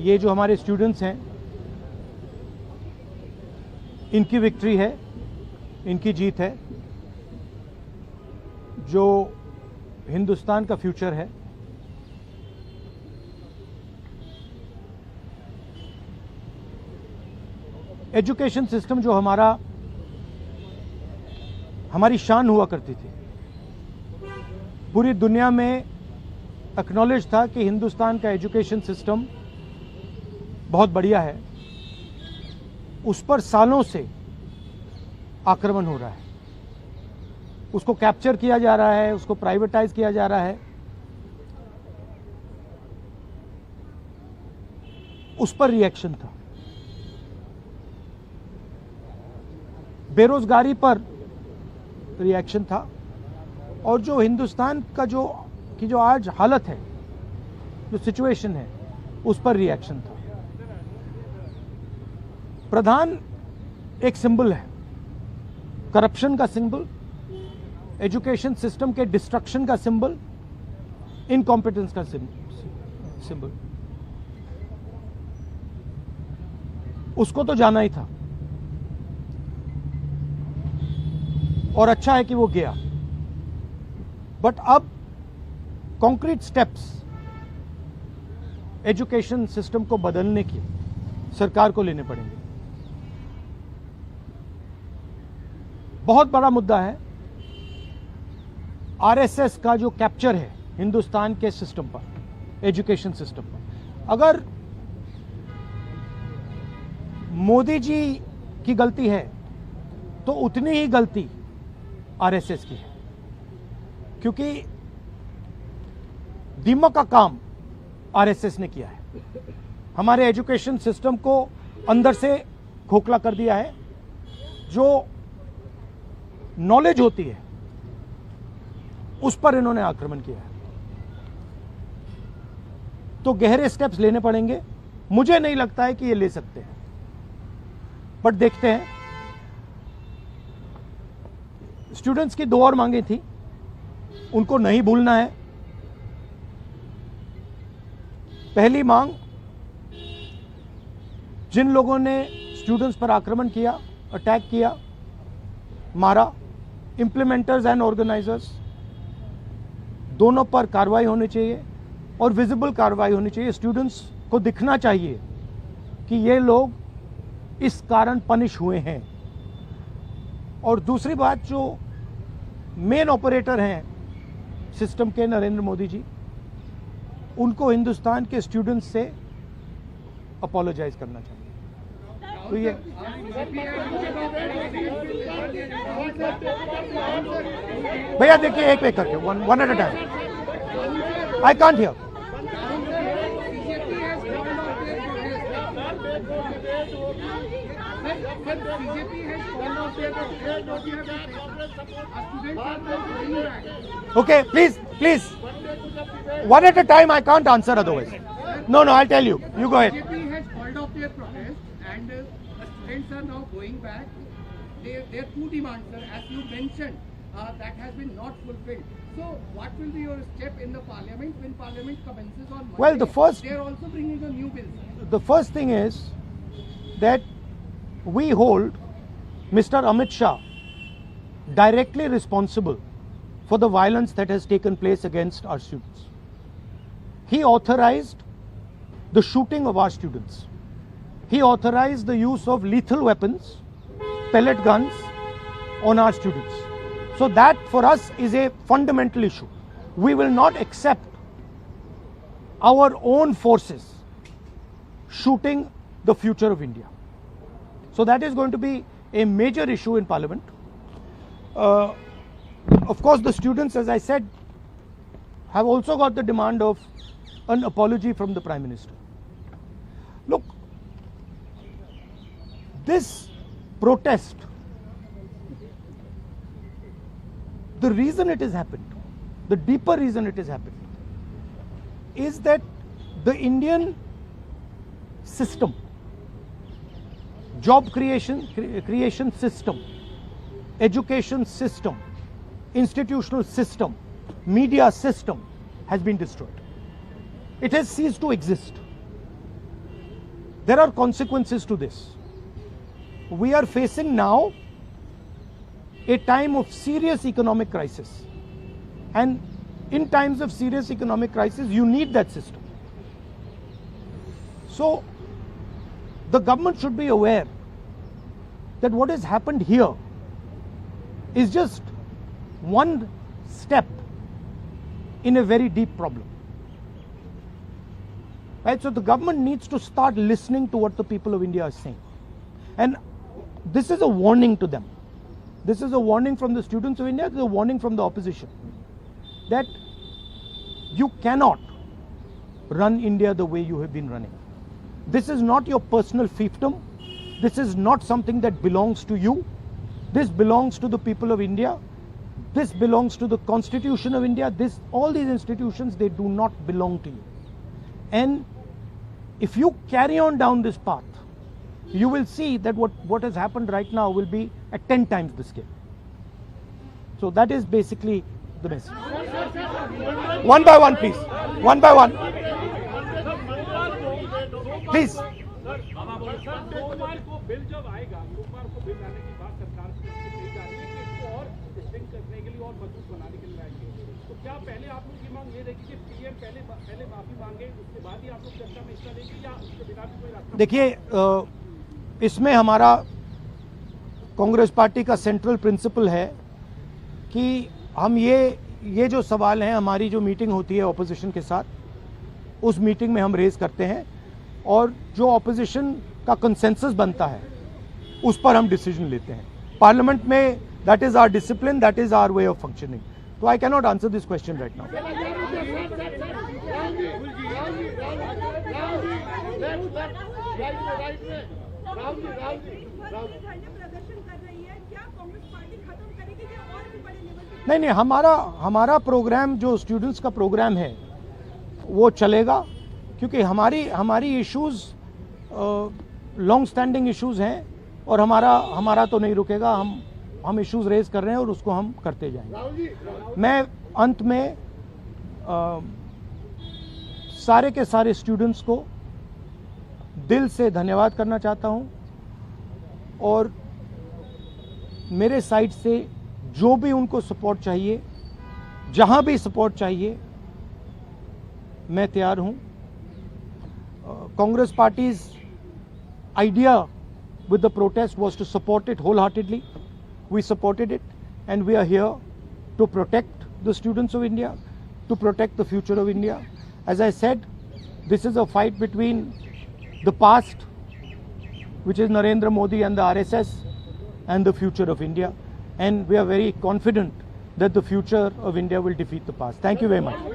ये जो हमारे स्टूडेंट्स हैं, इनकी विक्ट्री है, इनकी जीत है, जो हिंदुस्तान का फ्यूचर है। एजुकेशन सिस्टम जो हमारी शान हुआ करती थी, पूरी दुनिया में एक्नॉलेज था कि हिंदुस्तान का एजुकेशन सिस्टम बहुत बढ़िया है, उस पर सालों से आक्रमण हो रहा है, उसको कैप्चर किया जा रहा है, उसको प्राइवेटाइज किया जा रहा है, उस पर रिएक्शन था। बेरोजगारी पर रिएक्शन था, और जो हिंदुस्तान का जो आज हालत है, जो सिचुएशन है, उस पर रिएक्शन था। प्रधान एक सिंबल है, करप्शन का सिंबल, एजुकेशन सिस्टम के डिस्ट्रक्शन का सिंबल, इनकॉम्पिटेंस का सिंबल। उसको तो जाना ही था, और अच्छा है कि वो गया। बट अब कॉन्क्रीट स्टेप्स एजुकेशन सिस्टम को बदलने की सरकार को लेने पड़ेंगे। बहुत बड़ा मुद्दा है आरएसएस का जो कैप्चर है हिंदुस्तान के सिस्टम पर, एजुकेशन सिस्टम पर। अगर मोदी जी की गलती है तो उतनी ही गलती आरएसएस की है, क्योंकि दीमक का काम आरएसएस ने किया है। हमारे एजुकेशन सिस्टम को अंदर से खोखला कर दिया है। जो नॉलेज होती है उस पर इन्होंने आक्रमण किया है। तो गहरे स्टेप्स लेने पड़ेंगे। मुझे नहीं लगता है कि ये ले सकते हैं, बट देखते हैं। स्टूडेंट्स की 2 और मांगे थी, उनको नहीं भूलना है। पहली मांग, जिन लोगों ने स्टूडेंट्स पर आक्रमण किया, अटैक किया, मारा, इंप्लीमेंटर्स एंड ऑर्गेनाइजर्स, दोनों पर कार्रवाई होनी चाहिए, और विजिबल कार्रवाई होनी चाहिए। स्टूडेंट्स को दिखना चाहिए कि ये लोग इस कारण पनिश हुए हैं। और दूसरी बात, जो मेन ऑपरेटर हैं सिस्टम के, नरेंद्र मोदी जी, उनको हिंदुस्तान के स्टूडेंट्स से अपोलोजाइज करना चाहिए। तो ये भैया देखिए, एक एक करके, one at a time. I can't hear. Okay, please. One at a time. I can't answer otherwise. No, I'll tell you. You go ahead. BJP has called off their protest, and students are now going back. Their 2 demands, sir, as you mentioned, that has been not fulfilled. So, what will be your step in the parliament when parliament commences on Monday? Well, they are also bringing a new bill, sir. The first thing is that we hold Mr. Amit Shah directly responsible for the violence that has taken place against our students. He authorized the shooting of our students. He authorized the use of lethal weapons, pellet guns on our students. So that for us is a fundamental issue. We will not accept our own forces shooting the future of India. So that is going to be a major issue in Parliament. Of course, the students, as I said, have also got the demand of an apology from the Prime Minister. Look, this protest, the reason it has happened, the deeper reason it has happened, is that the Indian system, job creation system, education system, institutional system, media system has been destroyed. It has ceased to exist. there are consequences to this. We are facing now a time of serious economic crisis. And in times of serious economic crisis, you need that system. So, the government should be aware that what has happened here is just one step in a very deep problem. Right? So the government needs to start listening to what the people of India are saying. And this is a warning to them. This is a warning from the students of India, this is a warning from the opposition. That you cannot run India the way you have been running. This is not your personal fiefdom. This is not something that belongs to you. This belongs to the people of India. This belongs to the Constitution of India. All these institutions, they do not belong to you. And if you carry on down this path, you will see that what has happened right now will be at 10 times the scale. So that is basically the message. One by one, please. One by one. Please. सोमवार को bill जब आएगा, सोमवार को bill आने की बात सरकार से कही जा रही है कि इसको और स्ट्रिंग करने के लिए और मजबूत बनाने के लिए आएंगे। तो क्या पहले आप लोग की मांग ये रहेगी कि पीएम पहले माफी मांगे, उसके बाद ही आप लोग चर्चा में हिस्सा लेंगे या उसके बिना भी कोई रास्ता? देखिए, इसमें हमारा कांग्रेस पार्टी का सेंट्रल प्रिंसिपल है कि हम ये जो सवाल हैं, हमारी जो मीटिंग होती है ऑपोजिशन के साथ, उस मीटिंग में हम रेज करते हैं और जो ऑपोजिशन का कंसेंसस बनता है उस पर हम डिसीजन लेते हैं पार्लियामेंट में. That is our discipline, that is our way of functioning. तो I cannot answer this question right now. नहीं, हमारा प्रोग्राम जो स्टूडेंट्स का प्रोग्राम है वो चलेगा, क्योंकि हमारी इश्यूज लॉन्ग स्टैंडिंग इश्यूज हैं और हमारा तो नहीं रुकेगा. हम इश्यूज रेज कर रहे हैं और उसको हम करते जाएंगे. मैं अंत में सारे के सारे स्टूडेंट्स को दिल से धन्यवाद करना चाहता हूं और मेरे साइड से जो भी उनको सपोर्ट चाहिए, जहां भी सपोर्ट चाहिए, मैं तैयार हूं. Congress Party's idea with the protest was to support it wholeheartedly. We supported it, and we are here to protect the students of India, to protect the future of India. As I said, this is a fight between the past, which is Narendra Modi and the RSS, and the future of India. And we are very confident that the future of India will defeat the past. Thank you very much.